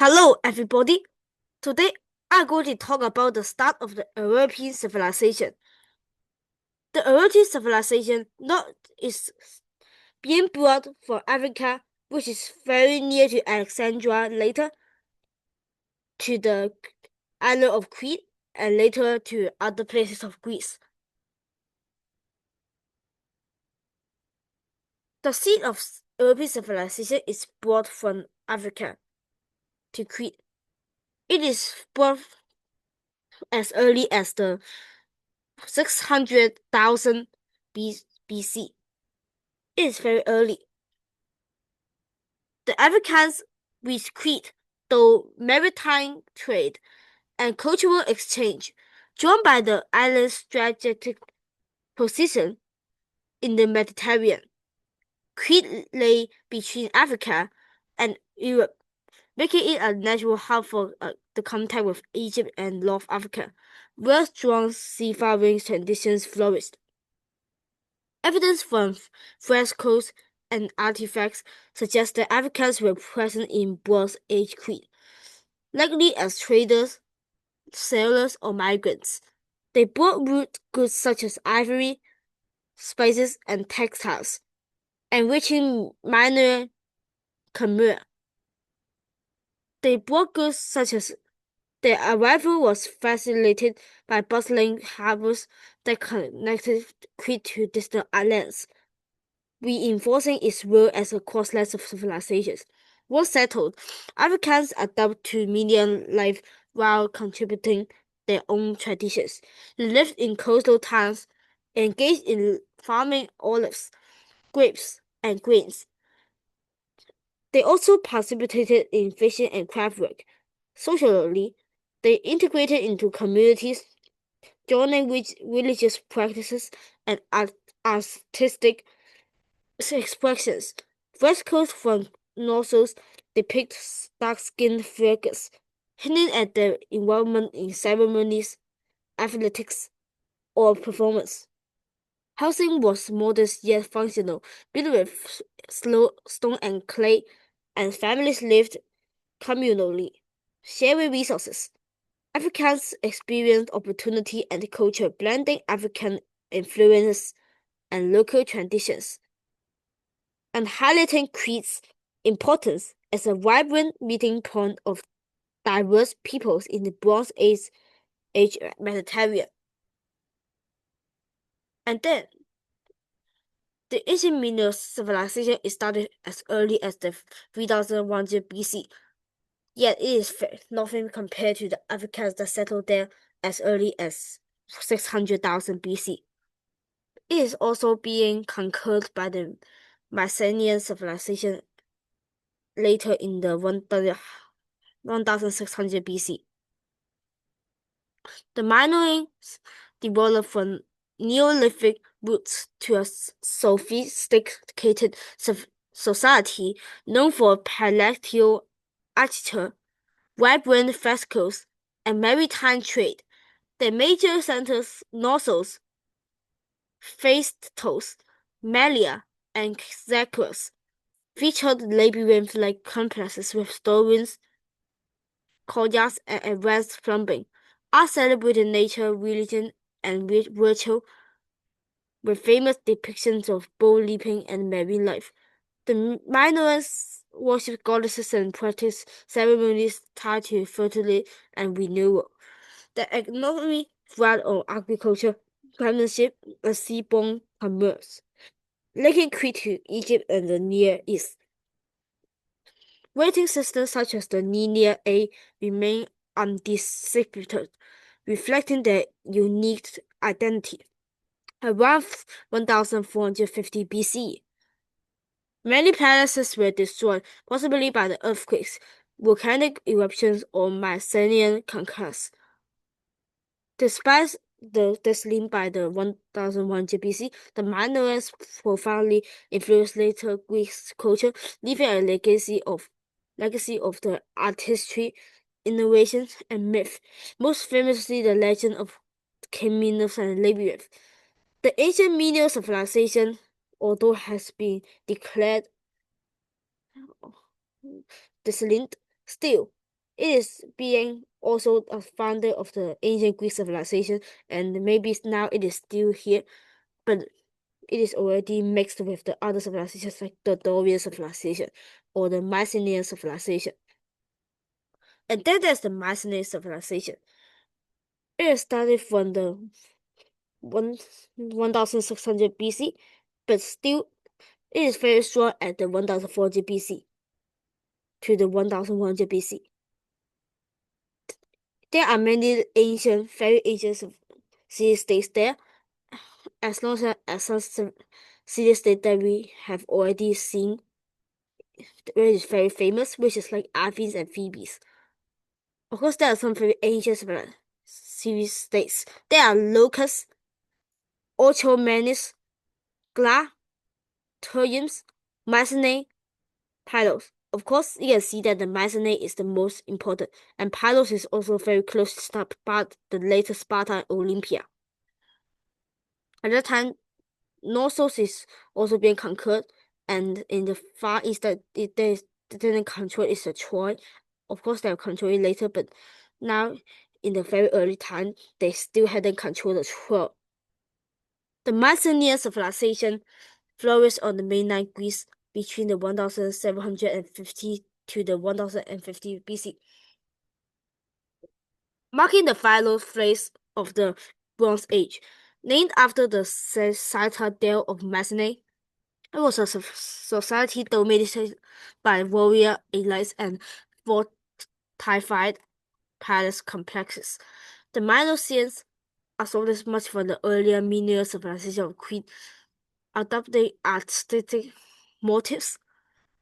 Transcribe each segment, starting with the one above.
Hello, everybody. Today, I'm going to talk about the start of the European civilization. The European civilization not is being brought from Africa, which is very near to Alexandria, later to the island of Crete, and later to other places of Greece. The seed of European civilization is brought from Africa to Crete. It is brought as early as the 600,000 BC. It is very early. The Africans with Crete, though maritime trade and cultural exchange, drawn by the island's strategic position in the Mediterranean. Crete lay between Africa and Europe, making it a natural hub for the contact with Egypt and North Africa, where strong seafaring traditions flourished. Evidence from frescoes and artifacts suggest that Africans were present in Bronze Age Crete, likely as traders, sailors, or migrants. They brought root goods such as ivory, spices, and textiles, enriching minor commerce. They brought goods such as their arrival was facilitated by bustling harbors that connected Crete to distant islands, reinforcing its role as a crossroads of civilizations. Once settled, Africans adapt to Median life while contributing their own traditions. They lived in coastal towns, engaged in farming olives, grapes, and grains. They also participated in fishing and craft work. Socially, they integrated into communities, joining religious practices and artistic expressions. Frescoes from Knossos depict dark-skinned figures, hinting at their involvement in ceremonies, athletics, or performance. Housing was modest yet functional, built with stone and clay, and families lived communally, sharing resources. Africans experienced opportunity and culture, blending African influences and local traditions, and highlighting Crete's importance as a vibrant meeting point of diverse peoples in the Bronze Age Mediterranean. And then, the ancient Minoan civilization is started as early as the 3100 BC, yet it is nothing compared to the Africans that settled there as early as 600,000 BC. It is also being conquered by the Mycenaean civilization later in the 1600 BC. The Minoans developed from Neolithic roots to a sophisticated society known for palatial architecture, vibrant frescoes, and maritime trade. Their major centers, Knossos, Phaistos, Melia, and Zakros, featured labyrinth-like complexes with storerooms, courtyards, and advanced plumbing. Art celebrated nature, religion, and virtue, with famous depictions of bull leaping and marine life. The Minoans worshipped goddesses and practiced ceremonies tied to fertility and renewal. The economy thrived on agriculture, craftsmanship, and seaborne commerce, linking Crete to Egypt and the Near East. Rating systems such as the Linear A remain undisputed, reflecting their unique identity. Around 1450 BC, many palaces were destroyed, possibly by the earthquakes, volcanic eruptions, or Mycenaean conquests. Despite the decline by the 1100 BC, the Minoans profoundly influenced later Greek culture, leaving a legacy of the artistry, innovation, and myth, most famously the legend of King Minos and Labyrinth. The ancient Minoan civilization, although has been declared declined, still It is being also a founder of the ancient Greek civilization, and maybe now it is still here, but it is already mixed with the other civilizations like the Dorian civilization or the Mycenaean civilization. And then there's the Mycenaean civilization. It started from the 1600 BC, but still it is very strong at the 1400 BC to the 1100 BC. There are many ancient, very ancient city-states there, as long as some city-state that we have already seen, which is very famous, which is like Athens and Thebes. Of course, there are some very ancient city-states. There are Locus, Orchomenus, Gla, Tertiums, Mycenae, Pylos. Of course, you can see that the Mycenae is the most important, and Pylos is also very close to the later Sparta and Olympia. At that time, Knossos is also being conquered, and in the Far East, that they didn't control is the Troy. Of course, they'll control it later, but now in the very early time, they still hadn't controlled the Troy. The Mycenaean civilization flourished on the mainland Greece between the 1750 to the 1050 BC, marking the final phase of the Bronze Age. Named after the citadel of Mycenae, it was a society dominated by warrior elites and fortified palace complexes. The Minoans absorbed much from the earlier Minoan civilization of Crete, adopting artistic motifs,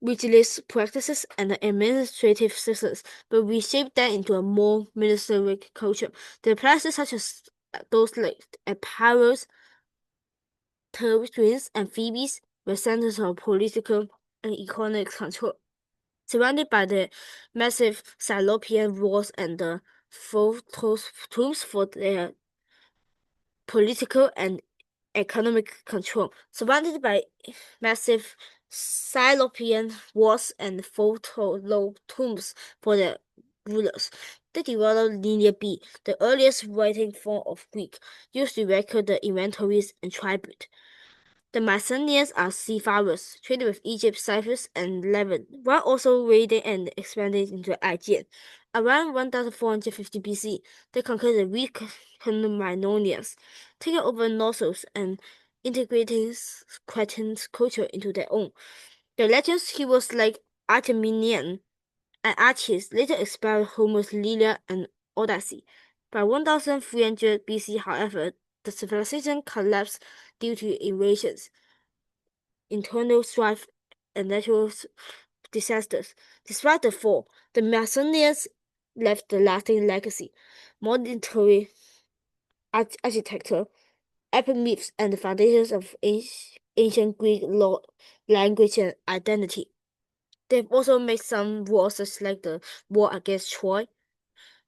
religious practices, and administrative systems, but reshaped them into a more militaristic culture. The places such as those like Epirus, Thebes, and Thebes were centers of political and economic control, surrounded by the massive Cyclopean walls and the tombs for their political and economic control. Surrounded by massive Cyclopean walls and photo tombs for the rulers. They developed Linear B, the earliest writing form of Greek, used to record the inventories and tribute. The Mycenaeans are seafarers, traded with Egypt, Cyprus, and Levant, while also raiding and expanding into Aegean. Around 1450 BC, they conquered the weakened Minoans, taking over Knossos and integrating Cretan culture into their own. The legends heroes like Artemian and Achilles later inspired Homer's Iliad and Odyssey. By 1300 BC, however, the civilization collapsed due to invasions, internal strife, and natural disasters. Despite the fall, the Mycenaeans left a lasting legacy, monetary architecture, epic myths, and the foundations of ancient Greek law, language, and identity. They've also made some wars, such like the war against Troy.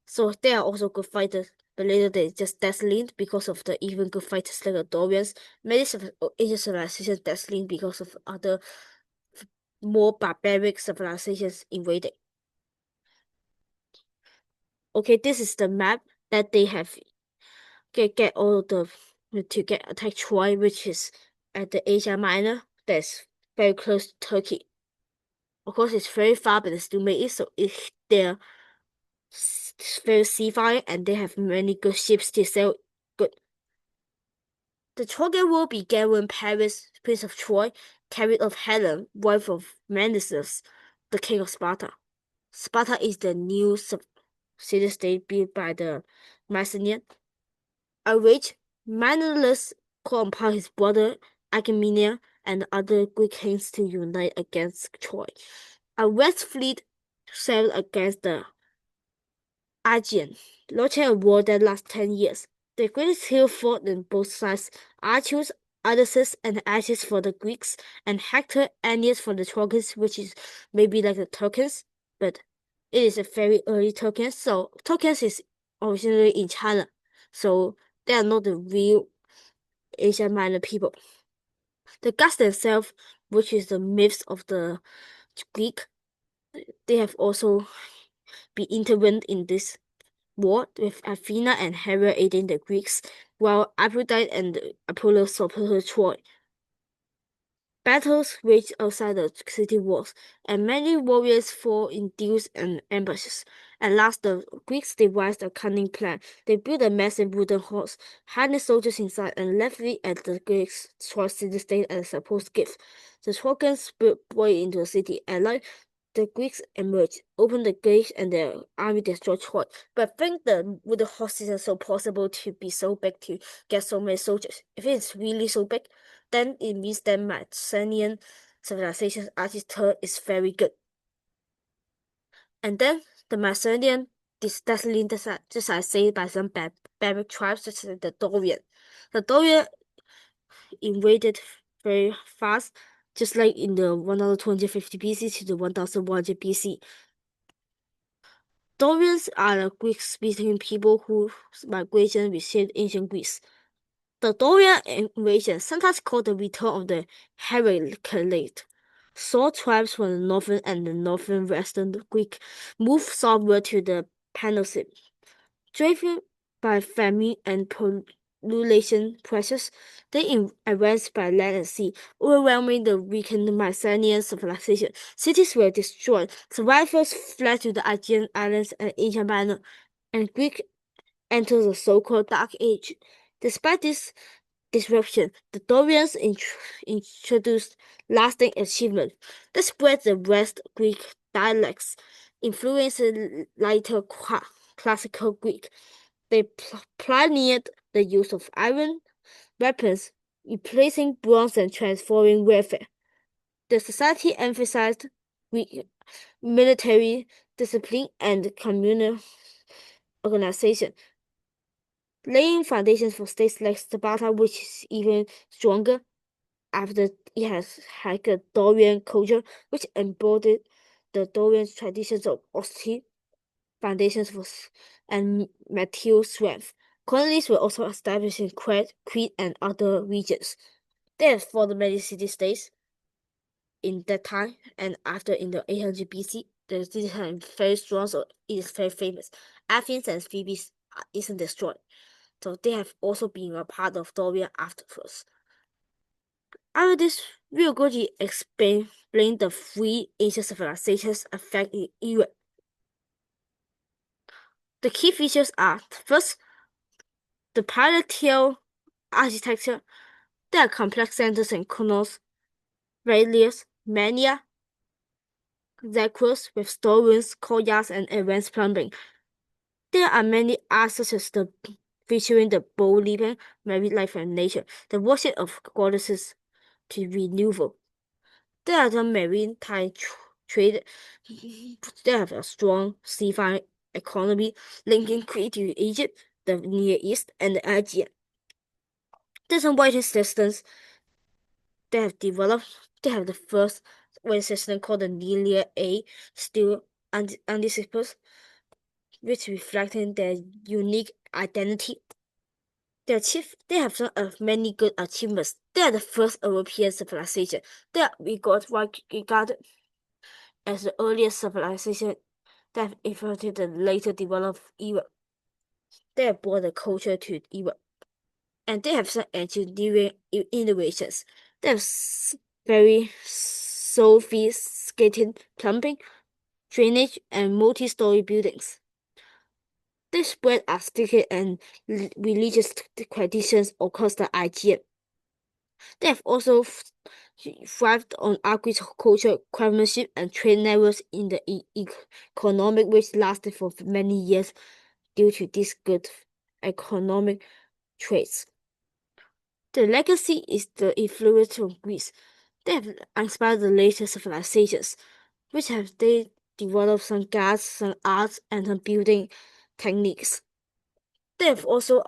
So they are also good fighters, but later they just desolate because of the even good fighters like the Dorians. Many ancient civilizations desolate because of other more barbaric civilizations invading. Okay, this is the map that they have get all of the to get attack Troy, which is at the Asia Minor. That's very close to Turkey. Of course, it's very far, but they still made it. So they're very seafaring and they have many good ships to sail good. The Trojan War began when Paris, Prince of Troy, carried off Helen, wife of Menelaus, the king of Sparta. Sparta is the new city-state built by the Mycenaeans. Outraged, Menelaus called upon his brother Agamemnon and other Greek kings to unite against Troy. A West fleet sailed against the Aegean, launching a war that lasted 10 years. The greatest hero fought on both sides: Achilles, Odysseus, and Achilles for the Greeks, and Hector, Aeneas for the Trojans, which is maybe like the Turkans, but it is a very early Turkans. So Turkans is originally in China, so they are not the real Asia Minor people. The gods themselves, which is the myths of the Greek, they have also be intervened in this war, with Athena and Hera aiding the Greeks, while Aphrodite and Apollo supported Troy. Battles raged outside the city walls, and many warriors fought in duels and ambushes. At last, the Greeks devised a cunning plan. They built a massive wooden horse, harnessed soldiers inside, and left it at the Greeks' Troy city-state as a supposed gift. The Trojans boiled into the city, and like the Greeks emerged, opened the gates, and their army destroyed Troy. But I think the wooden horse isn't so possible to be so big to get so many soldiers. If it's really so big, then it means that Mycenaean civilization's architecture is very good. And then the Mycenaean destiny, just as I say, by some barbaric tribes such as the Dorian. The Dorian invaded very fast, just like in the 1250 BC to the 1100 BC. Dorians are the Greek-speaking people whose migration reshaped ancient Greece. The Dorian invasion, sometimes called the return of the Heracleid, saw tribes from the northern and the northwestern Greek move southward to the Peninsula. Driven by famine and population pressures, they advanced by land and sea, overwhelming the weakened Mycenaean civilization. Cities were destroyed, survivors fled to the Aegean Islands and ancient Minor, and Greek entered the so-called Dark Age. Despite this disruption, the Dorians introduced lasting achievements. They spread the West Greek dialects, influencing later classical Greek. They pioneered the use of iron weapons, replacing bronze and transforming warfare. The society emphasized Greek military discipline and communal organization, laying foundations for states like Sparta, which is even stronger after it has had a Dorian culture, which embodied the Dorian traditions of austerity, foundations for and material strength. Colonies were also established in Crete and other regions. They formed many city-states in that time, and after in the 800 BC, the city is very strong, so it is very famous. Athens and Thebes isn't destroyed, so they have also been a part of Dorian afterwards. After this, we are going to explain the three ancient civilizations affecting Europe. The key features are, first, the palatial architecture. There are complex centers in Kronos, Radius, Mania, Zacros with storerooms, courtyards, and advanced plumbing. There are many arts such as the featuring the bold living, married life, and nature, the worship of goddesses to renewal. There are the maritime trade. They have a strong seafaring economy linking Crete to Egypt, the Near East, and the Aegean. There's some writing systems they have developed. They have the first writing system called the Nelia A, still undisciples, which reflecting their unique identity. They have some many good achievements. They are the first European civilization. They are regarded as the earliest civilization that influenced the later developed Europe. They have brought the culture to Europe, and they have some engineering innovations. They have very sophisticated plumbing, drainage, and multi-story buildings. They spread artistic and religious traditions across the Aegean. They have also thrived on agriculture, craftsmanship, and trade networks in the economic which lasted for many years due to these good economic traits. The legacy is the influence from Greece. They have inspired the later civilizations, which have they developed some gods, some arts, and some building techniques. They have also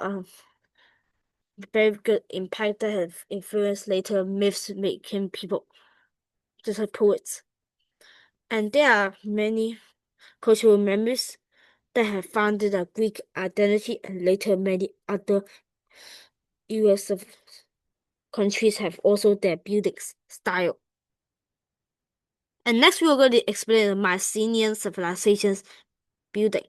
very good impact that have influenced later myths making people, just like poets. And there are many cultural memories that have founded a Greek identity, and later many other US countries have also their building style. And next we are going to explain the Mycenaean civilizations building,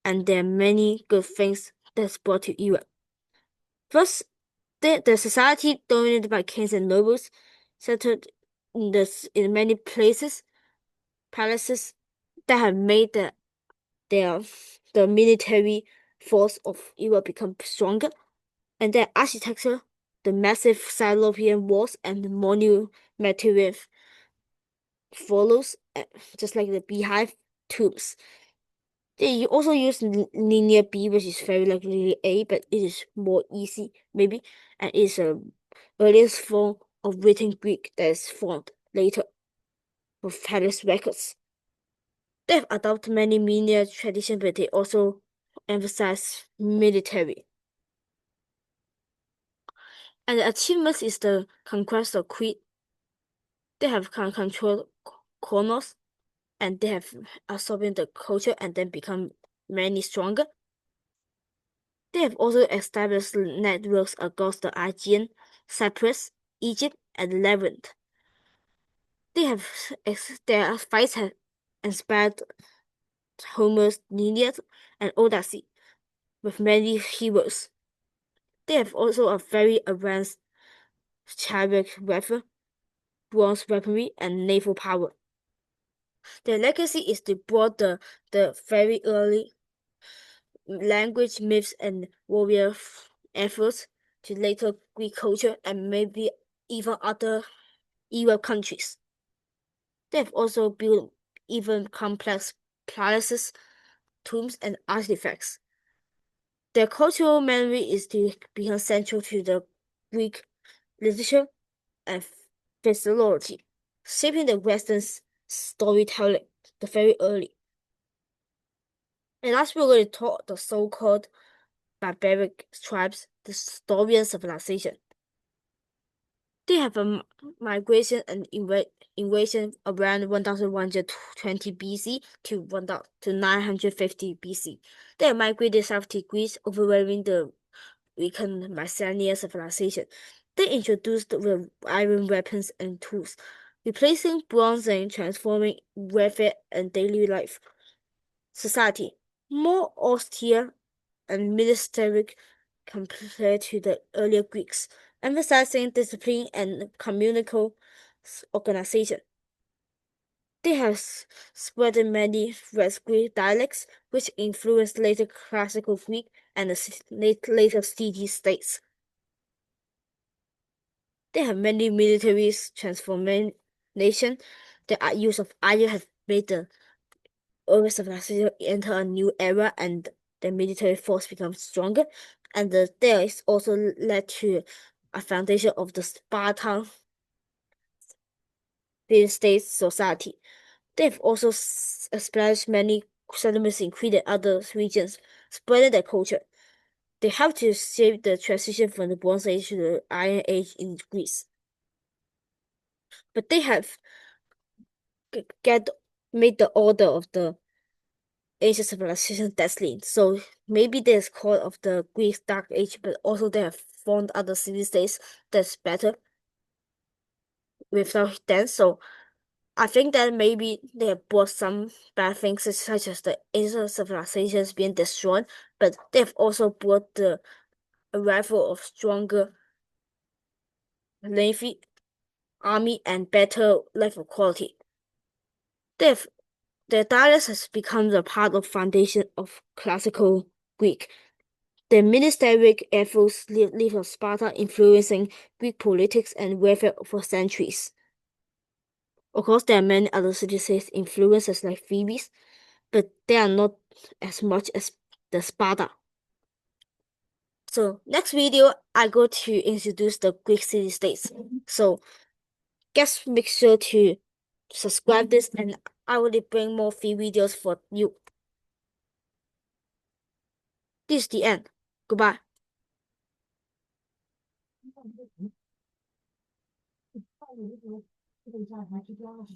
and there are many good things that's brought to Europe. First, the society dominated by kings and nobles, settled in many places, palaces that have made the military force of Europe become stronger, and their architecture, the massive Cyclopean walls and the monumental follows, just like the beehive tombs. They also use linear B, which is very like linear A, but it is more easy, maybe, and it's a earliest form of written Greek that is formed later with palace records. They have adopted many linear traditions, but they also emphasize military. And the achievements is the conquest of Crete. They have controlled Kronos, and they have absorbed the culture and then become many stronger. They have also established networks across the Aegean, Cyprus, Egypt, and Levant. Their fights have inspired Homer's Iliad and Odyssey, with many heroes. They have also a very advanced chariot warfare, bronze weaponry, and naval power. Their legacy is to brought the very early language, myths, and warrior efforts to later Greek culture and maybe even other Europe countries. They have also built even complex palaces, tombs, and artifacts. Their cultural memory is to become central to the Greek literature and philosophy, shaping the Western storytelling the very early. And last we're going to talk the so-called barbaric tribes, the Saurian civilization. They have a migration and invasion around 1120 BC to 950 BC. They have migrated south to Greece, overwhelming the weakened Mycenaean civilization. They introduced the iron weapons and tools, replacing bronze and transforming warfare and daily life. Society more austere and militaristic compared to the earlier Greeks, emphasizing discipline and communal organization. They have spread in many West Greek dialects, which influenced later classical Greek and the later city-states. They have many military transformation. The use of iron has made the early civilization enter a new era, and the military force becomes stronger. And there is also led to a foundation of the Spartan state society. They've also established many settlements in Crete and other regions, spreading their culture. They helped to shape the transition from the Bronze Age to the Iron Age in Greece. But they have get made the order of the ancient civilization desolate. So maybe there's called of the Greek Dark Age, but also they have found other city-states that's better without them. So I think that maybe they have brought some bad things, such as the ancient civilizations being destroyed, but they've also brought the arrival of stronger navy, army, and better life quality. They've their dialect has become the part of foundation of classical Greek. The ministerial efforts live of Sparta influencing Greek politics and warfare for centuries. Of course, there are many other city-states influences like Thebes, but they are not as much as the Sparta. So next video, I go to introduce the Greek city-states. So just make sure to subscribe this, and I will bring more free videos for you. This is the end. Goodbye.